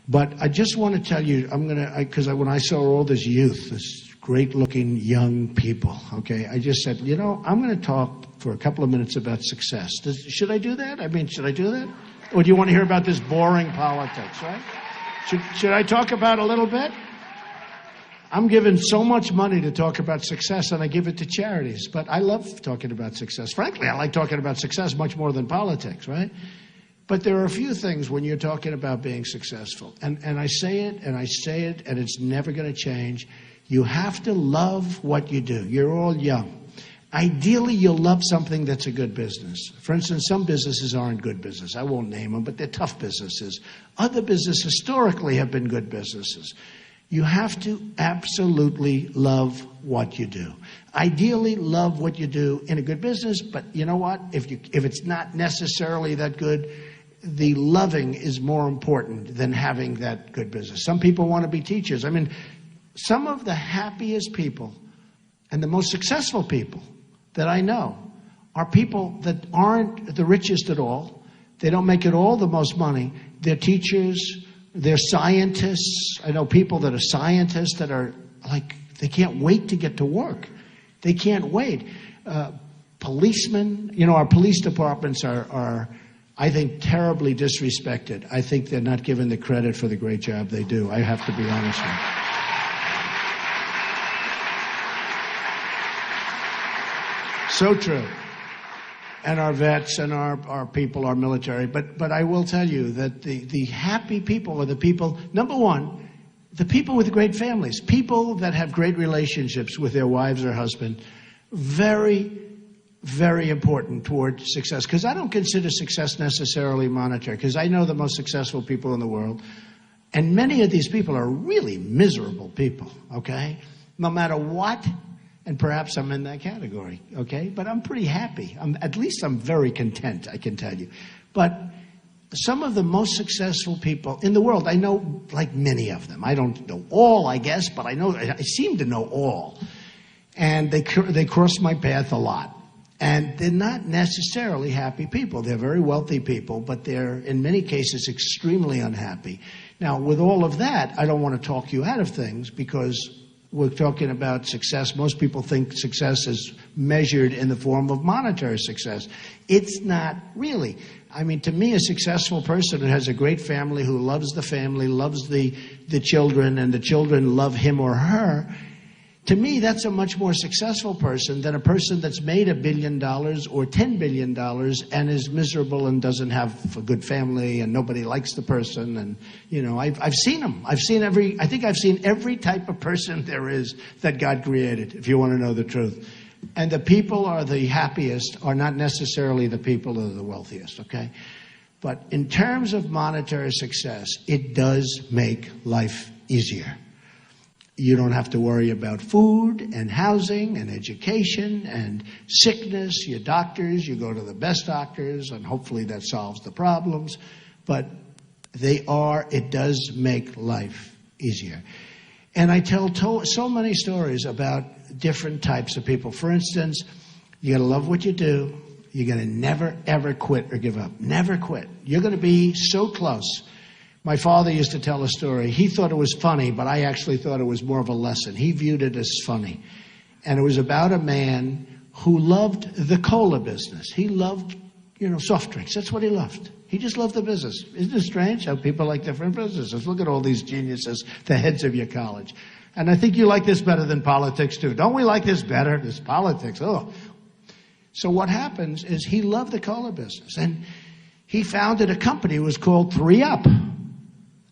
But I just want to tell you, because when I saw all this youth, this great-looking young people, okay, I just said, I'm going to talk for a couple of minutes about success. Should I do that? Should I do that? Or do you want to hear about this boring politics, right? Should I talk about a little bit? I'm given so much money to talk about success, and I give it to charities. But I love talking about success. Frankly, I like talking about success much more than politics, right? But there are a few things when you're talking about being successful. And I say it, and I say it, and it's never going to change. You have to love what you do. You're all young. Ideally, you'll love something that's a good business. For instance, some businesses aren't good business. I won't name them, but they're tough businesses. Other businesses historically have been good businesses. You have to absolutely love what you do. Ideally, love what you do in a good business, but you know what? If it's not necessarily that good, the loving is more important than having that good business. Some people want to be teachers. Some of the happiest people and the most successful people that I know are people that aren't the richest at all. They don't make it all the most money. They're teachers. They're scientists. I know people that are scientists that are like, they can't wait to get to work. They can't wait. Policemen, our police departments are, I think, terribly disrespected. I think they're not given the credit for the great job they do. I have to be honest with you. So true. And our vets and our people, our military. But I will tell you that the happy people are the people, number one, the people with great families, people that have great relationships with their wives or husband. Very, very important toward success. Because I don't consider success necessarily monetary. Because I know the most successful people in the world. And many of these people are really miserable people, okay? No matter what. And perhaps I'm in that category, okay? But I'm pretty happy. At least I'm very content, I can tell you. But some of the most successful people in the world, I know like many of them. I don't know all, I guess, but I seem to know all. And they cross my path a lot. And they're not necessarily happy people. They're very wealthy people, but they're, in many cases, extremely unhappy. Now, with all of that, I don't want to talk you out of things because we're talking about success. Most people think success is measured in the form of monetary success. It's not really. To me, a successful person who has a great family, who loves the family, loves the children, and the children love him or her, to me, that's a much more successful person than a person that's made $1 billion or $10 billion and is miserable and doesn't have a good family and nobody likes the person. And, I've seen them. I think I've seen every type of person there is that God created, if you want to know the truth. And the people are the happiest are not necessarily the people that are the wealthiest, okay? But in terms of monetary success, it does make life easier. You don't have to worry about food and housing and education and sickness. Your doctors, you go to the best doctors, and hopefully that solves the problems. But it does make life easier. And I tell so many stories about different types of people. For instance, you got to love what you do. You're going to never, ever quit or give up. Never quit. You're going to be so close. My father used to tell a story. He thought it was funny, but I actually thought it was more of a lesson. He viewed it as funny. And it was about a man who loved the cola business. He loved, soft drinks. That's what he loved. He just loved the business. Isn't it strange how people like different businesses? Look at all these geniuses, the heads of your college. And I think you like this better than politics, too. Don't we like this better? This politics, oh. So what happens is he loved the cola business. And he founded a company. It was called 3UP.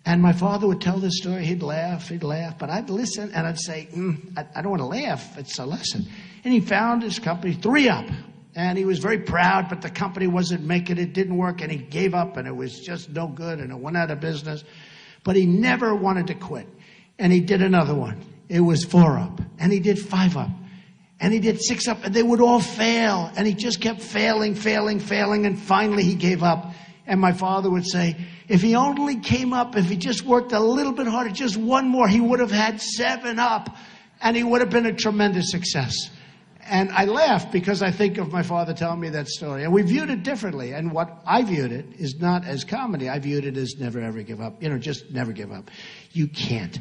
And my father would tell this story. He'd laugh, but I'd listen and I'd say, I don't want to laugh. It's a lesson. And he found his company, 3UP. And he was very proud, but the company wasn't making it, didn't work, and he gave up, and it was just no good, and it went out of business. But he never wanted to quit. And he did another one. It was 4UP. And he did 5UP. And he did 6UP, and they would all fail. And he just kept failing, and finally he gave up. And my father would say, if he only came up, if he just worked a little bit harder, just one more, he would have had 7UP, and he would have been a tremendous success. And I laugh because I think of my father telling me that story. And we viewed it differently. And what I viewed it is not as comedy. I viewed it as never, ever give up. Just never give up. You can't.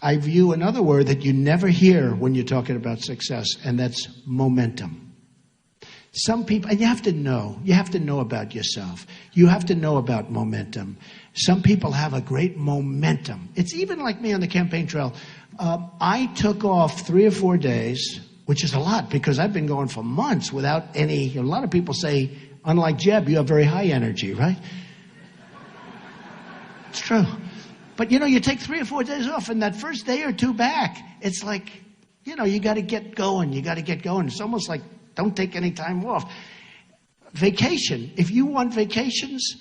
I view another word that you never hear when you're talking about success, and that's momentum. Some people, and you have to know about yourself. You have to know about momentum. Some people have a great momentum. It's even like me on the campaign trail. I took off 3 or 4 days, which is a lot because I've been going for months without any. A lot of people say, unlike Jeb, you have very high energy, right? It's true. But you take 3 or 4 days off, and that first day or two back, it's like, you got to get going. You got to get going. It's almost like don't take any time off. Vacation. If you want vacations,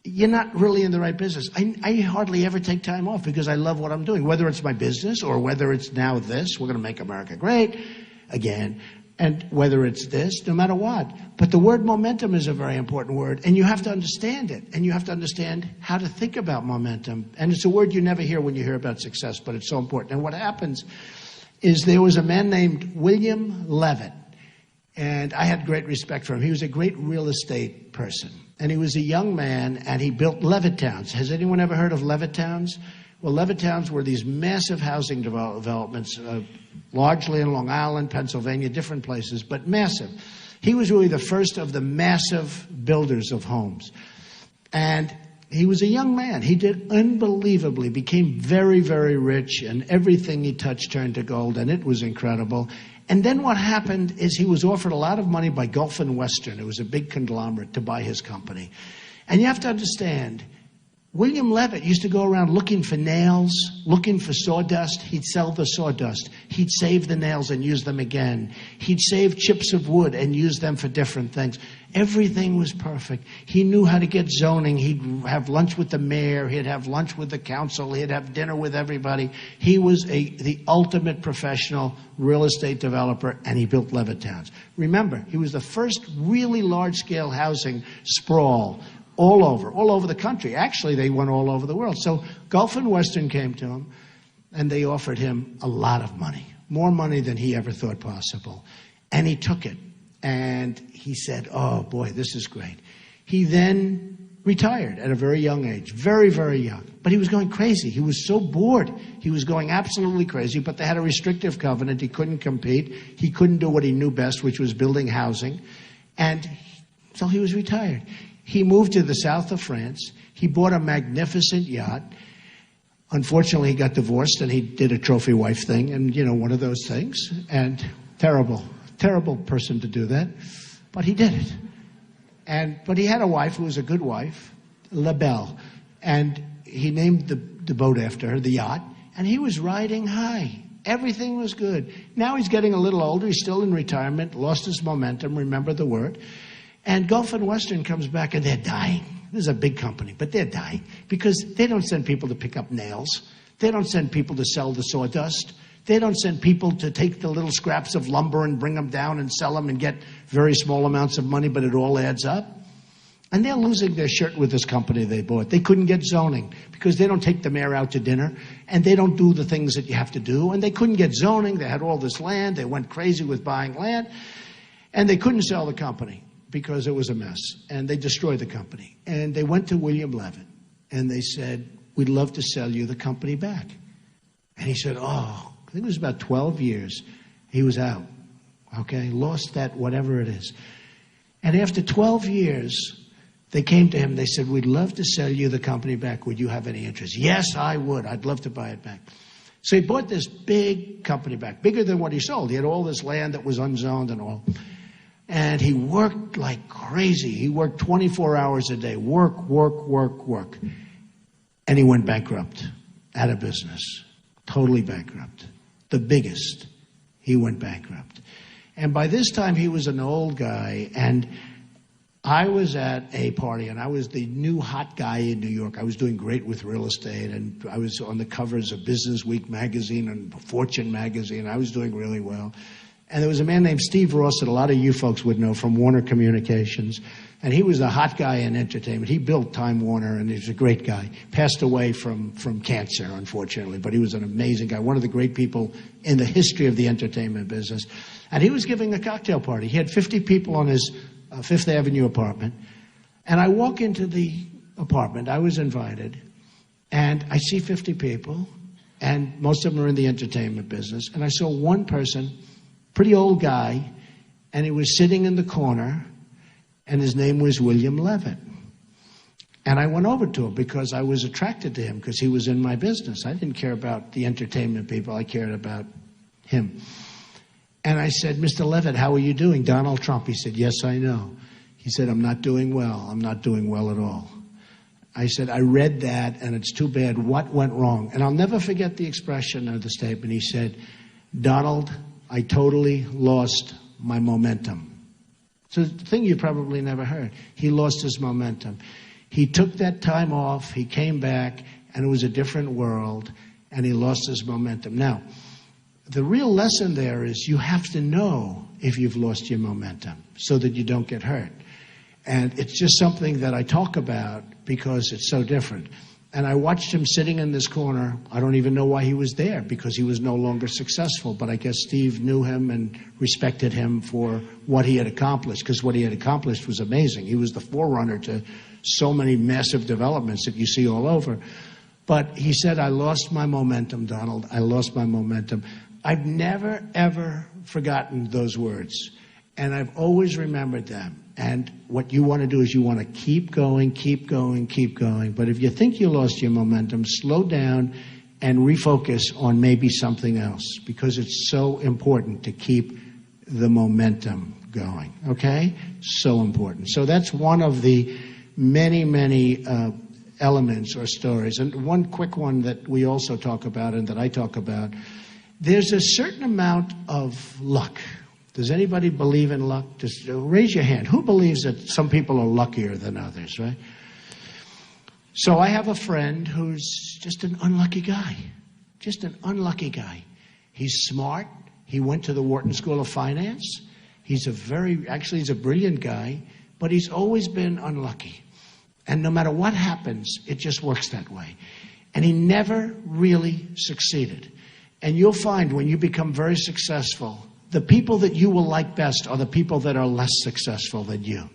you're not really in the right business. I hardly ever take time off because I love what I'm doing, whether it's my business or whether it's now this. We're going to make America great again. And whether it's this, no matter what. But the word momentum is a very important word, and you have to understand it. And you have to understand how to think about momentum. And it's a word you never hear when you hear about success, but it's so important. And what happens is there was a man named William Levitt, and I had great respect for him. He was a great real estate person. And he was a young man, and he built Levittowns. Has anyone ever heard of Levittowns? Well, Levittowns were these massive housing developments, largely in Long Island, Pennsylvania, different places, but massive. He was really the first of the massive builders of homes. And he was a young man. He did unbelievably, became very, very rich, and everything he touched turned to gold, and it was incredible. And then what happened is he was offered a lot of money by Gulf and Western. It was a big conglomerate to buy his company. And you have to understand, William Levitt used to go around looking for nails, looking for sawdust. He'd sell the sawdust. He'd save the nails and use them again. He'd save chips of wood and use them for different things. Everything was perfect. He knew how to get zoning. He'd have lunch with the mayor. He'd have lunch with the council. He'd have dinner with everybody. He was the ultimate professional real estate developer, and he built Levittowns. Remember, he was the first really large-scale housing sprawl all over the country. Actually, they went all over the world. So Gulf and Western came to him, and they offered him a lot of money, more money than he ever thought possible. And he took it, and he said, oh, boy, this is great. He then retired at a very young age, very, very young. But he was going crazy. He was so bored. He was going absolutely crazy, but they had a restrictive covenant. He couldn't compete. He couldn't do what he knew best, which was building housing. And so he was retired. He moved to the south of France. He bought a magnificent yacht. Unfortunately, he got divorced, and he did a trophy wife thing, and, one of those things. And terrible person to do that. But he did it. But he had a wife who was a good wife, La Belle. And he named the boat after her, the yacht. And he was riding high. Everything was good. Now he's getting a little older. He's still in retirement, lost his momentum, remember the word. And Gulf and Western comes back, and they're dying. This is a big company, but they're dying because they don't send people to pick up nails. They don't send people to sell the sawdust. They don't send people to take the little scraps of lumber and bring them down and sell them and get very small amounts of money, but it all adds up. And they're losing their shirt with this company they bought. They couldn't get zoning because they don't take the mayor out to dinner, and they don't do the things that you have to do. And they couldn't get zoning. They had all this land. They went crazy with buying land, and they couldn't sell the company because it was a mess, and they destroyed the company. And they went to William Levitt, and they said, we'd love to sell you the company back. And he said, I think it was about 12 years. He was out, okay, lost that whatever it is. And after 12 years, they came to him, they said, we'd love to sell you the company back. Would you have any interest? Yes, I would. I'd love to buy it back. So he bought this big company back, bigger than what he sold. He had all this land that was unzoned and all. And he worked like crazy. He worked 24 hours a day. Work. And he went bankrupt, out of business, totally bankrupt. The biggest. He went bankrupt. And by this time, he was an old guy. And I was at a party, and I was the new hot guy in New York. I was doing great with real estate, and I was on the covers of Business Week magazine and Fortune magazine. I was doing really well. And there was a man named Steve Ross that a lot of you folks would know from Warner Communications. And he was a hot guy in entertainment. He built Time Warner, and he was a great guy. Passed away from cancer, unfortunately, but he was an amazing guy, one of the great people in the history of the entertainment business. And he was giving a cocktail party. He had 50 people on his Fifth Avenue apartment. And I walk into the apartment. I was invited. And I see 50 people, and most of them are in the entertainment business. And I saw one person, pretty old guy, and he was sitting in the corner, and his name was William Levitt. And I went over to him because I was attracted to him because he was in my business. I didn't care about the entertainment people. I cared about him. And I said, Mr. Levitt, how are you doing? Donald Trump. He said, yes, I know. He said, I'm not doing well. I'm not doing well at all. I said, I read that, and it's too bad. What went wrong? And I'll never forget the expression of the statement. He said, Donald, I totally lost my momentum. It's a thing you probably never heard. He lost his momentum. He took that time off, he came back, and it was a different world, and he lost his momentum. Now, the real lesson there is you have to know if you've lost your momentum so that you don't get hurt. And it's just something that I talk about because it's so different. And I watched him sitting in this corner. I don't even know why he was there, because he was no longer successful. But I guess Steve knew him and respected him for what he had accomplished, because what he had accomplished was amazing. He was the forerunner to so many massive developments that you see all over. But he said, I lost my momentum, Donald. I lost my momentum. I've never, ever forgotten those words. And I've always remembered them. And what you want to do is you want to keep going, keep going, keep going. But if you think you lost your momentum, slow down and refocus on maybe something else, because it's so important to keep the momentum going, okay? So important. So that's one of the many, many elements or stories. And one quick one that we also talk about and that I talk about, there's a certain amount of luck. Does anybody believe in luck? Just raise your hand. Who believes that some people are luckier than others, right? So I have a friend who's just an unlucky guy. Just an unlucky guy. He's smart. He went to the Wharton School of Finance. He's a brilliant guy, but he's always been unlucky. And no matter what happens, it just works that way. And he never really succeeded. And you'll find when you become very successful, the people that you will like best are the people that are less successful than you.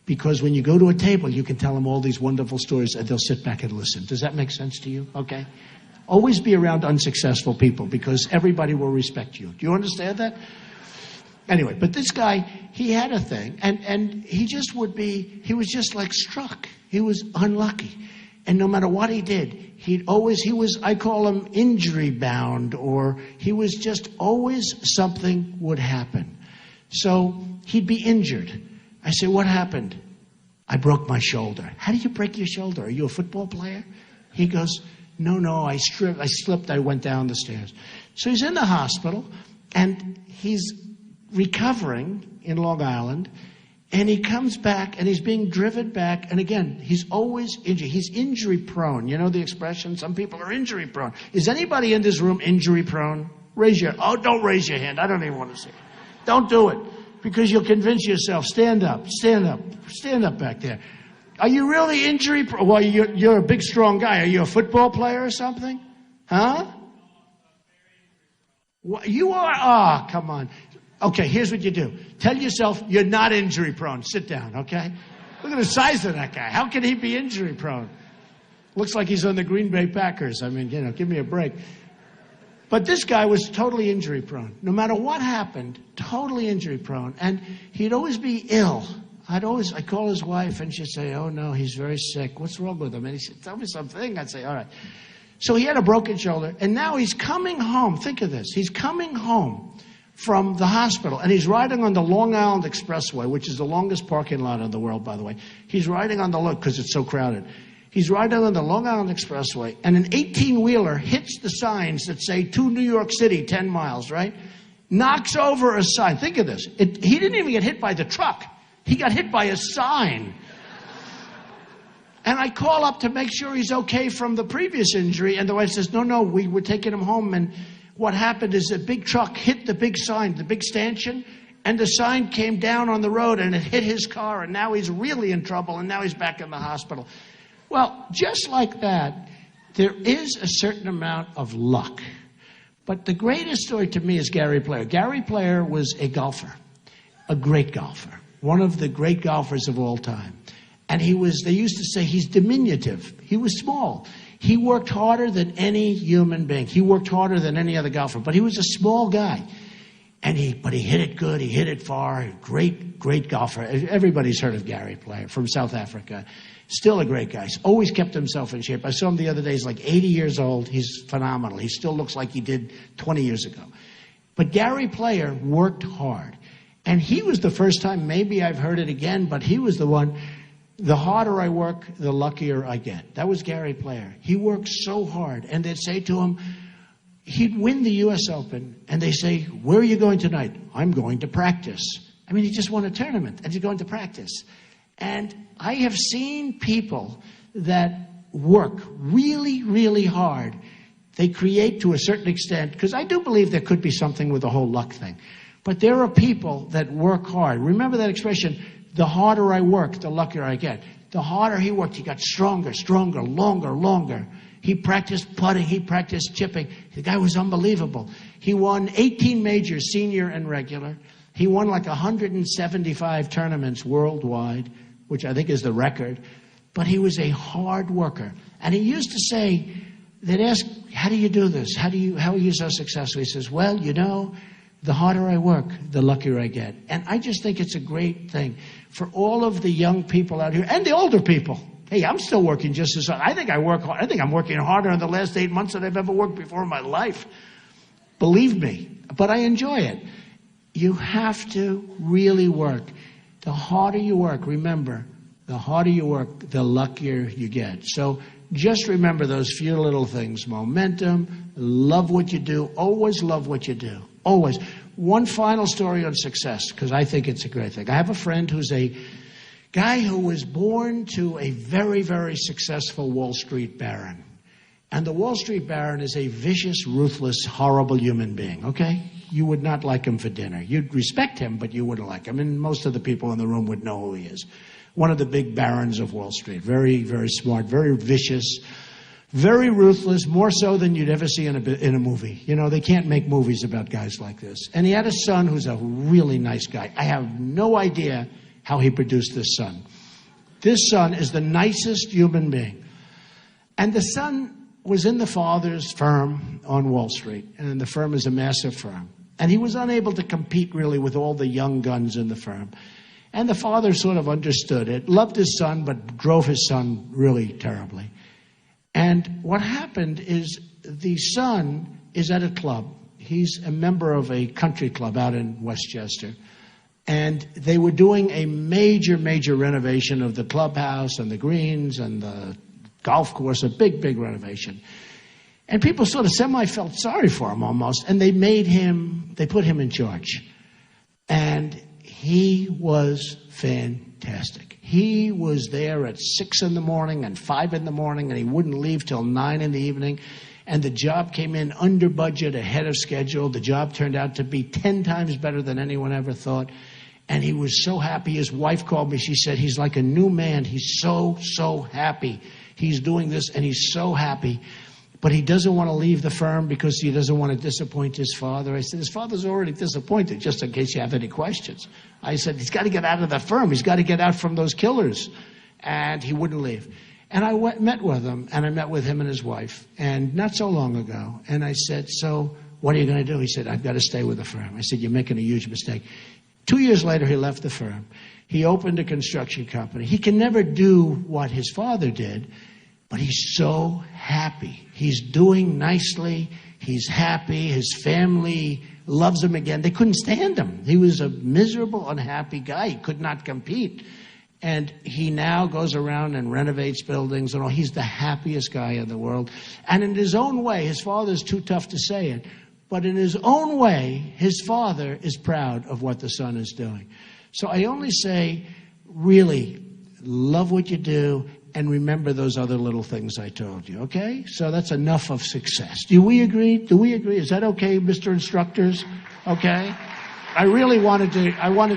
Because when you go to a table, you can tell them all these wonderful stories and they'll sit back and listen. Does that make sense to you? Okay? Always be around unsuccessful people because everybody will respect you. Do you understand that? Anyway, but this guy, he had a thing, and he was just like struck. He was unlucky. And no matter what he did, I call him injury bound, or he was just always something would happen. So he'd be injured. I say, what happened? I broke my shoulder. How do you break your shoulder? Are you a football player? He goes, no, I slipped, I went down the stairs. So he's in the hospital, and he's recovering in Long Island, and he comes back, and he's being driven back, and again, he's always injured. He's injury prone. You know the expression? Some people are injury prone. Is anybody in this room injury prone? Don't raise your hand. I don't even want to see it. Don't do it, because you'll convince yourself. Stand up back there. Are you really injury prone? Well, you're a big, strong guy. Are you a football player or something? Huh? You are? Ah, come on. Okay, here's what you do. Tell yourself you're not injury prone. Sit down, okay? Look at the size of that guy. How can he be injury prone? Looks like he's on the Green Bay Packers. I mean, give me a break. But this guy was totally injury prone. No matter what happened, totally injury prone. And he'd always be ill. I'd call his wife and she'd say, oh no, he's very sick. What's wrong with him? And he said, tell me something. I'd say, all right. So he had a broken shoulder, and now he's coming home. Think of this. He's coming home from the hospital, and he's riding on the Long Island Expressway, which is the longest parking lot in the world, by the way. He's riding on because it's so crowded. He's riding on the Long Island Expressway, and an 18-wheeler hits the signs that say, to New York City, 10 miles, right? Knocks over a sign. Think of this. He didn't even get hit by the truck. He got hit by a sign. And I call up to make sure he's okay from the previous injury, and the wife says, no, we're taking him home, and what happened is a big truck hit the big sign, the big stanchion, And the sign came down on the road and it hit his car, and now he's really in trouble, and now he's back in the hospital. Well, just like that, there is a certain amount of luck. But the greatest story to me is Gary Player. Gary Player was a golfer, a great golfer, one of the great golfers of all time. And they used to say he's diminutive. He was small. He worked harder than any human being. He worked harder than any other golfer, but he was a small guy. But he hit it good, he hit it far, great golfer. Everybody's heard of Gary Player from South Africa. Still a great guy. He's always kept himself in shape. I saw him the other day. He's like 80 years old. He's phenomenal. He still looks like he did 20 years ago. But Gary Player worked hard. And he was the first time, maybe I've heard it again, but he was the one, the harder I work, the luckier I get. That was Gary Player. He worked so hard. And they'd say to him, he'd win the U.S. Open, and they say, where are you going tonight? I'm going to practice. I mean, he just won a tournament, and he's going to practice. And I have seen people that work really, really hard. They create to a certain extent, because I do believe there could be something with the whole luck thing. But there are people that work hard. Remember that expression, the harder I work, the luckier I get. The harder he worked, he got stronger, longer. He practiced putting, he practiced chipping. The guy was unbelievable. He won 18 majors, senior and regular. He won like 175 tournaments worldwide, which I think is the record. But he was a hard worker. And he used to say, they'd ask, how do you do this? How are you so successful? He says, well, you know, the harder I work, the luckier I get. And I just think it's a great thing for all of the young people out here and the older people. Hey, I'm still working just as hard. I think I work hard. I think I'm working harder in the last 8 months than I've ever worked before in my life. Believe me. But I enjoy it. You have to really work. The harder you work, remember, the harder you work, the luckier you get. So just remember those few little things. Momentum, love what you do, always love what you do. Always. One final story on success, because I think it's a great thing. I have a friend who's a guy who was born to a very, very successful Wall Street baron. And the Wall Street baron is a vicious, ruthless, horrible human being, okay? You would not like him for dinner. You'd respect him, but you wouldn't like him. And most of the people in the room would know who he is. One of the big barons of Wall Street. Very, very smart, very vicious, very ruthless, more so than you'd ever see in a movie. You know, they can't make movies about guys like this. And he had a son who's a really nice guy. I have no idea how he produced this son. This son is the nicest human being. And the son was in the father's firm on Wall Street, and the firm is a massive firm. And he was unable to compete really with all the young guns in the firm. And the father sort of understood it, loved his son, but drove his son really terribly. And what happened is the son is at a club. He's a member of a country club out in Westchester. And they were doing a major, major renovation of the clubhouse and the greens and the golf course, a big, big renovation. And people sort of semi-felt sorry for him almost, and they put him in charge. And he was fantastic. He was there at 6 in the morning and 5 in the morning, and he wouldn't leave till 9 in the evening. And the job came in under budget, ahead of schedule. The job turned out to be 10 times better than anyone ever thought. And he was so happy. His wife called me. She said, he's like a new man. He's so, so happy. He's doing this, and he's so happy. But he doesn't want to leave the firm because he doesn't want to disappoint his father. I said, his father's already disappointed, just in case you have any questions. I said, he's got to get out of the firm. He's got to get out from those killers. And he wouldn't leave. And I met with him, and I met with him and his wife, and not so long ago. And I said, so what are you going to do? He said, I've got to stay with the firm. I said, you're making a huge mistake. 2 years later, he left the firm. He opened a construction company. He can never do what his father did, but he's so happy. He's doing nicely. He's happy. His family loves him again. They couldn't stand him. He was a miserable, unhappy guy. He could not compete. And he now goes around and renovates buildings and all. He's the happiest guy in the world. And in his own way, his father's too tough to say it, but in his own way, his father is proud of what the son is doing. So I only say, really, love what you do and remember those other little things I told you, okay? So that's enough of success. Do we agree? Do we agree? Is that okay, Mr. Instructors? Okay? I really wanted to. I wanted.